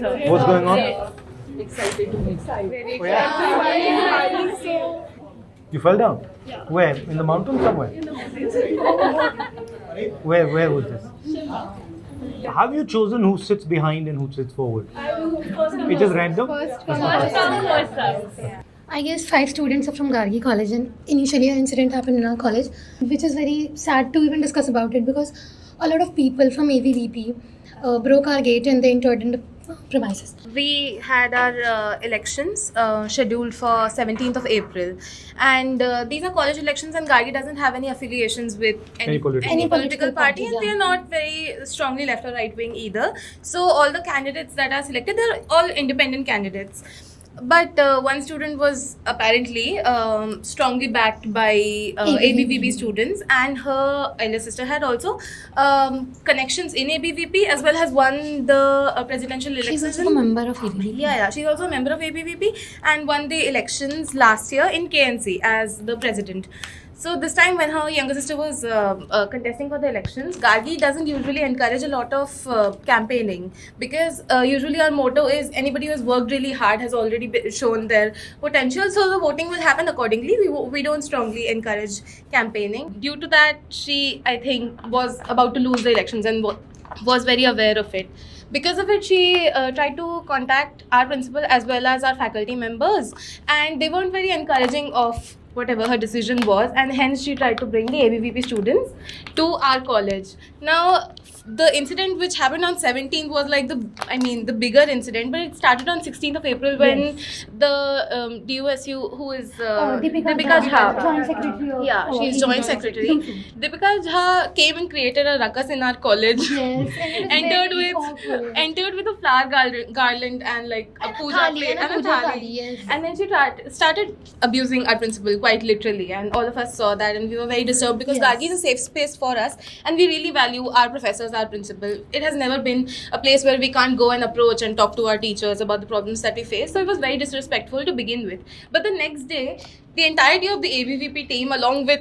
What's going on? Excited to meet. Oh, yeah. You fell down? Yeah. Where? In the mountain somewhere? In the mountains. Where was this? Have you chosen who sits behind and who sits forward? It's just random? I guess 5 students are from Gargi College, and initially an incident happened in our college, which is very sad to even discuss about it because a lot of people from AVVP broke our gate and they entered in the premises. We had our elections scheduled for 17th of April, and these are college elections, and Gargi doesn't have any affiliations with any political party, and they are not very strongly left or right wing either. So all the candidates that are selected, they're all independent candidates. But one student was apparently strongly backed by ABVP students, and her elder sister had also connections in ABVP as well as won the presidential elections. She's also a member of ABVP. Yeah, she's also a member of ABVP and won the elections last year in KNC as the president. So this time when her younger sister was contesting for the elections, Gargi doesn't usually encourage a lot of campaigning because usually our motto is anybody who has worked really hard has already shown their potential. So the voting will happen accordingly. We don't strongly encourage campaigning. Due to that, she, I think, was about to lose the elections and was very aware of it. Because of it, she tried to contact our principal as well as our faculty members, and they weren't very encouraging of whatever her decision was, and hence she tried to bring the ABVP students to our college. Now, the incident which happened on 17th was like the bigger incident, but it started on 16th of April when the DUSU, who is Deepika Jha, Joint Secretary of she's joint secretary. Deepika Jha came and created a ruckus in our college. Yes, entered with a flower garland and like a puja plate and a thali. Yes. And then she started abusing our principal quite literally, and all of us saw that, and we were very disturbed because Yes. Gargi is a safe space for us, and we really value our professors, our principal. It has never been a place where we can't go and approach and talk to our teachers about the problems that we face. So it was very disrespectful to begin with. But the next day, the entirety of the ABVP team, along with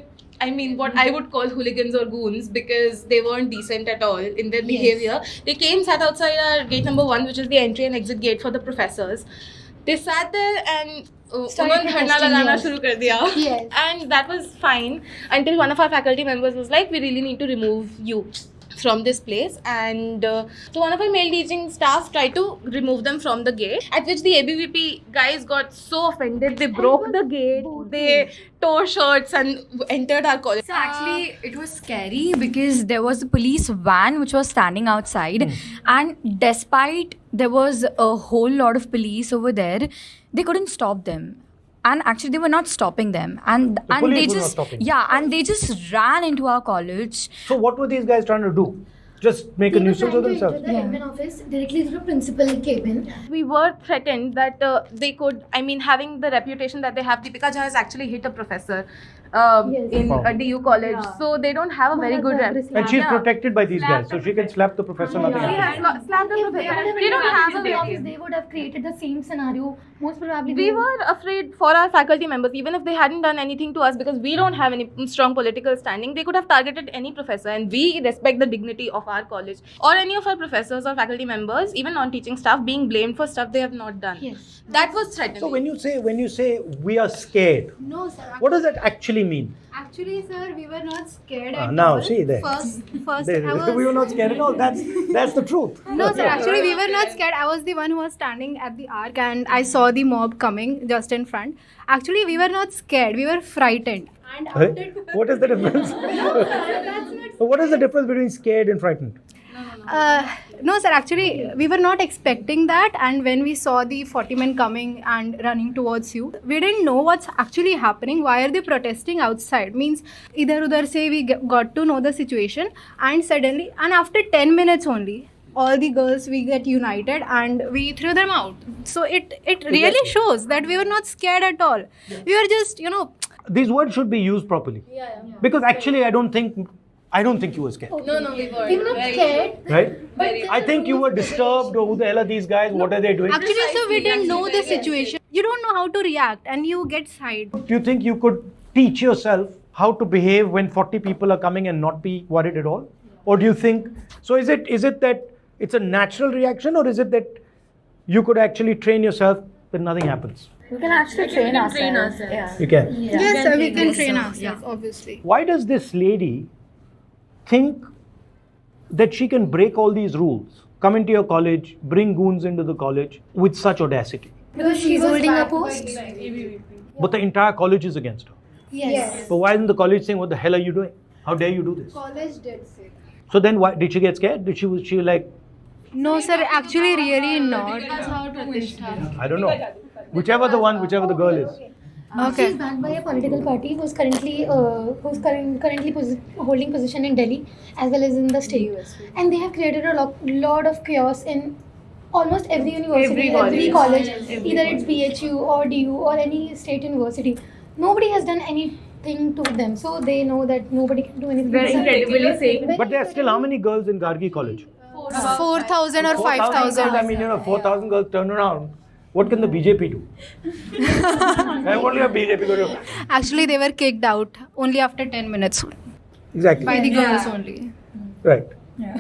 what I would call hooligans or goons, because they weren't decent at all in their behavior. They came, sat outside our gate number 1, which is the entry and exit gate for the professors. They sat there and Started dharna protesting, lagana yes. shuru kar diya. Yes. And that was fine until one of our faculty members was like, we really need to remove you from this place, and so one of our male teaching staff tried to remove them from the gate, at which the ABVP guys got so offended, they broke the gate, they tore shirts and entered our college. So actually, it was scary because there was a police van which was standing outside, and despite there was a whole lot of police over there, they couldn't stop them. And actually, they were not stopping them, and police they were not just stopping. and they just ran into our college. So what were these guys trying to do? Just make a nuisance of themselves? The admin office directly to the principal cabin. We were threatened that they could, having the reputation that they have, Deepika Jha has actually hit a professor in a DU college. So they don't have a very good rep. And she's protected by these guys, so she can slap the professor, nothing She happens. has slapped the If they professor. would have They don't have been in the office, a they would have created the same scenario. Most probably, We were afraid for our faculty members, even if they hadn't done anything to us, because we don't have any strong political standing. They could have targeted any professor, and we respect the dignity of our college or any of our professors or faculty members, even non-teaching staff, being blamed for stuff they have not done. Yes. That was threatening. So when you say we are scared, No, sir. what does that actually mean? Actually, sir, we were not scared at Now, all. see there. First, We were not scared at all. That's the truth. No, sir. Actually, we were not scared. I was the one who was standing at the arc, and I saw the mob coming just in front. Actually, we were not scared. We were frightened. And Eh? What is the difference? What is the difference between scared and frightened? no, sir. Actually, we were not expecting that. And when we saw the 40 men coming and running towards you, we didn't know what's actually happening. Why are they protesting outside? Means, idhar udhar se we got to know the situation, and suddenly, and after 10 minutes only, all the girls we get united and we threw them out. So it really shows that we were not scared at all. We were just These words should be used properly. Because actually, I don't think you were scared. No, we were. We were not scared. Right? I think you were disturbed. Who the hell are these guys? What are they doing? Actually, so we didn't know the situation. You don't know how to react, and you get side. Do you think you could teach yourself how to behave when 40 people are coming and not be worried at all? Or do you think, so is it that it's a natural reaction, or is it that you could actually train yourself, but nothing happens. We can actually train ourselves. Yeah. You can. Yes, sir, we can train ourselves, obviously. Why does this lady think that she can break all these rules, come into your college, bring goons into the college with such audacity? Because she's holding a post. But the entire college is against her. Yes. But why isn't the college saying, what the hell are you doing? How dare you do this? College did say. So then why did she get scared? Was she like, No, sir, actually, really not. I don't know. Whichever the girl is. Okay. She's backed by a political party who's currently holding position in Delhi as well as in the state, and they have created a lot of chaos in almost every university, every college, either it's BHU or DU or any state university. Nobody has done anything to them, so they know that nobody can do anything. They're incredibly safe. But there are still how many girls in Gargi College? 4,000 or 5,000. I mean, 4,000 girls turn around. What can the BJP do? And what will the BJP do? Actually, they were kicked out only after 10 minutes Exactly. by the girls only. Right.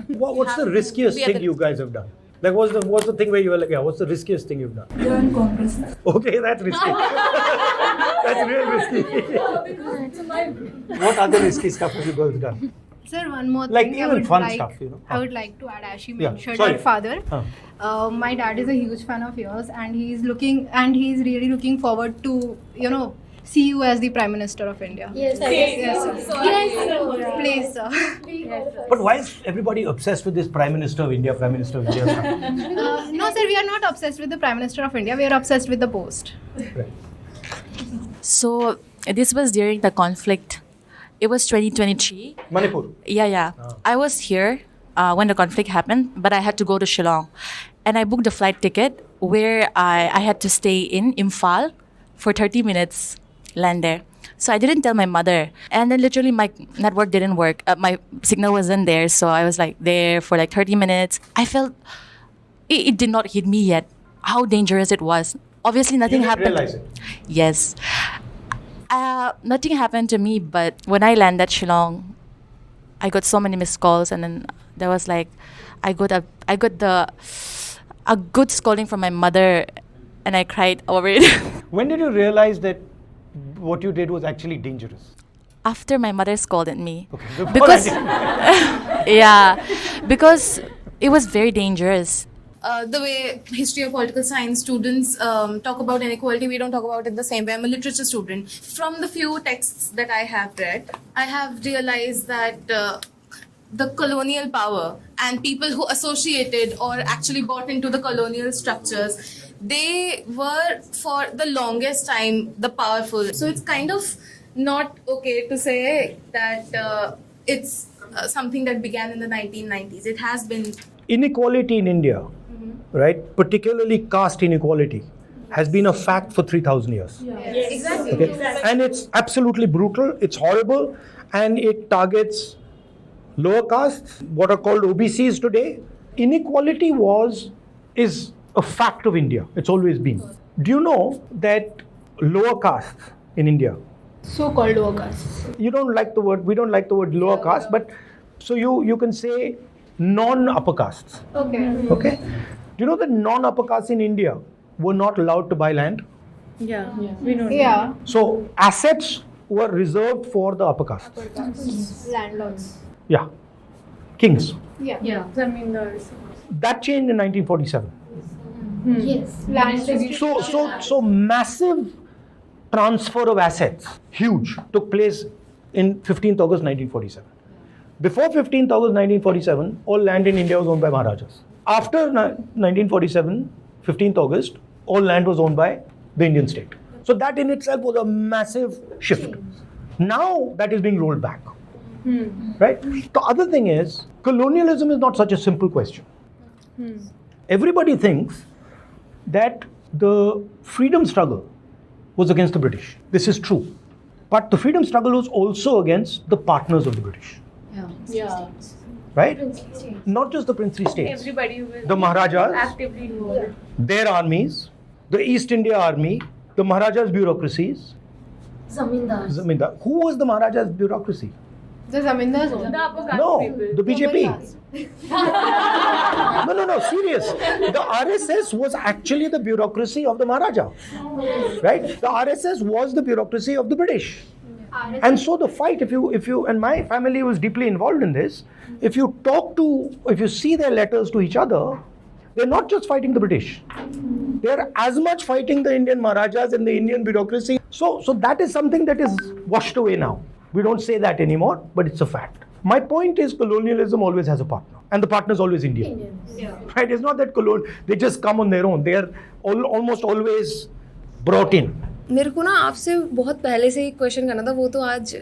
What's the riskiest thing you guys have done? Like, what's the thing where you were like, yeah, what's the riskiest thing you've done? Join Congress. Okay, that's risky. That's real risky. What other risky stuff have you girls done? Sir, one more Like thing. even fun stuff, you know. I would like to add, as she Yeah, mentioned sorry. her father. My dad is a huge fan of yours, and he's really looking forward to, see you as the Prime Minister of India. Yes, sir. Please, sir. But why is everybody obsessed with this Prime Minister of India stuff? No, sir, we are not obsessed with the Prime Minister of India. We are obsessed with the post. Right. So this was during the conflict. It was 2023. Manipur. Yeah. I was here when the conflict happened, but I had to go to Shillong. And I booked a flight ticket where I had to stay in Imphal for 30 minutes, land there. So I didn't tell my mother. And then literally my network didn't work. My signal wasn't there. So I was like there for like 30 minutes. I felt it did not hit me yet how dangerous it was. Obviously nothing You didn't happened. realize it. Yes. Nothing happened to me, but when I landed Shillong, I got so many missed calls, and then there was like, I got a good scolding from my mother, and I cried over it. When did you realize that what you did was actually dangerous? After my mother scolded me, Okay. Before because I yeah, because it was very dangerous. The way history or political science students talk about inequality, we don't talk about it the same way. I'm a literature student. From the few texts that I have read, I have realized that the colonial power and people who associated or actually bought into the colonial structures, they were for the longest time the powerful. So it's kind of not okay to say that it's something that began in the 1990s. It has been. Inequality in India, right, particularly caste inequality, has been a fact for 3,000 years. Exactly. Okay? And it's absolutely brutal, it's horrible, and it targets lower castes, what are called OBCs today. Inequality is a fact of India. It's always been. Do you know that lower castes in India, So-called lower castes. we don't like the word lower caste, but so you can say non-upper castes. Okay. Okay? Do you know that non-upper castes in India were not allowed to buy land? Yeah. So assets were reserved for the upper castes. Landlords. Yeah. Kings. Yeah. That changed in 1947. Yes. So massive transfer of assets, huge, took place in 15th August 1947. Before 15th August 1947, all land in India was owned by Maharajas. After 1947, 15th August, all land was owned by the Indian state. So that in itself was a massive shift. Now that is being rolled back. Right? The other thing is, colonialism is not such a simple question. Everybody thinks that the freedom struggle was against the British. This is true. But the freedom struggle was also against the partners of the British. Right? Not just the princely states. Everybody will The Maharajas, actively involved. their armies, the East India Army, the Maharajas' bureaucracies. Zamindars. Zamindar. Who was the Maharajas' bureaucracy? The zamindars also. No, the BJP. No, serious. The RSS was actually the bureaucracy of the Maharaja. Right? The RSS was the bureaucracy of the British. And so the fight, if you, and my family was deeply involved in this, if you see their letters to each other, they're not just fighting the British. They're as much fighting the Indian Maharajas and the Indian bureaucracy. So that is something that is washed away now. We don't say that anymore, but it's a fact. My point is colonialism always has a partner. And the partner is always Indian. Right? It's not that they just come on their own. They are almost always brought in. मेरे को ना आपसे बहुत पहले से ही question करना था, वो तो आज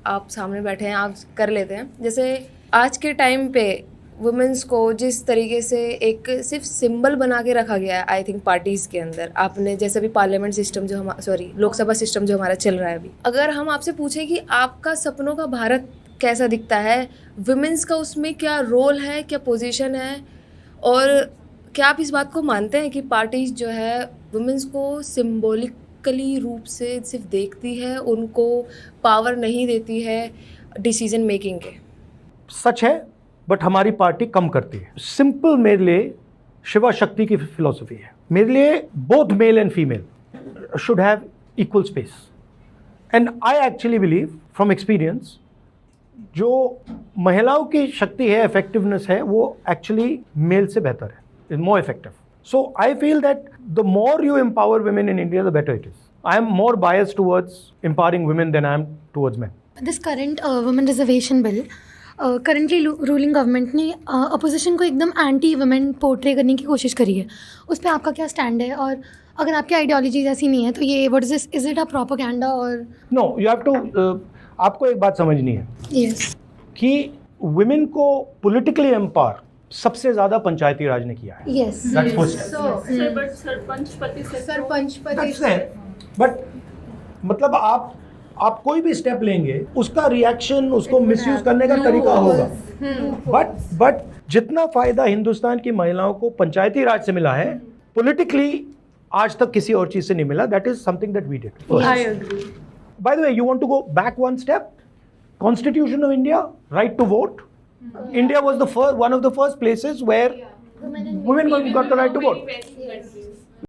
आप सामने बैठे हैं, आप कर लेते हैं. जैसे आज के टाइम पे वुमेंस को जिस तरीके से एक सिर्फ सिंबल बना के रखा गया है, आई थिंक पार्टीज़ के अंदर, आपने जैसे भी पार्लियामेंट सिस्टम जो लोकसभा सिस्टम जो हमारा चल रहा है अभी, अगर हम आपसे पूछें कि आपका सपनों का भारत कैसा दिखता है, वुमेंस का उसमें क्या रोल है, क्या पोजीशन है, और क्या आप इस बात को मानते हैं कि पार्टीज जो है वुमेंस को सिम्बॉलिकली रूप से सिर्फ देखती है, उनको पावर नहीं देती है डिसीजन मेकिंग के? सच है, बट हमारी पार्टी कम करती है. सिंपल मेरे लिए शिवा शक्ति की फिलॉसफी है. मेरे लिए both male and female should have equal space. And I actually believe from experience, जो महिलाओं की शक्ति है, इफेक्टिवनेस है, वो एक्चुअली मेल से बेहतर है, is more effective. So I feel that the more you empower women in India, the better it is. I am more biased towards empowering women than I am towards men. This current women reservation bill, currently ruling government ने opposition को एकदम anti women portray करने की कोशिश करी है. उस पर आपका क्या stand है? और अगर आपकी ideology ऐसी नहीं है तो ये what is this? Is it a propaganda or? No, you have to. आपको एक बात समझनी है. Yes. कि women को politically empower सबसे ज्यादा पंचायती राज ने किया है. Yes. That's first step. Sarpanch That's it. But मतलब आप कोई भी स्टेप लेंगे, उसका रिएक्शन, उसको मिसयूज करने का तरीका होगा. बट जितना फायदा हिंदुस्तान की महिलाओं को पंचायती राज से मिला है, पॉलिटिकली आज तक किसी और चीज से नहीं मिला. That is something that we did. I agree. By the way, you want to go back one step? Constitution of India, right to vote. India was one of the first places where women got the right to vote.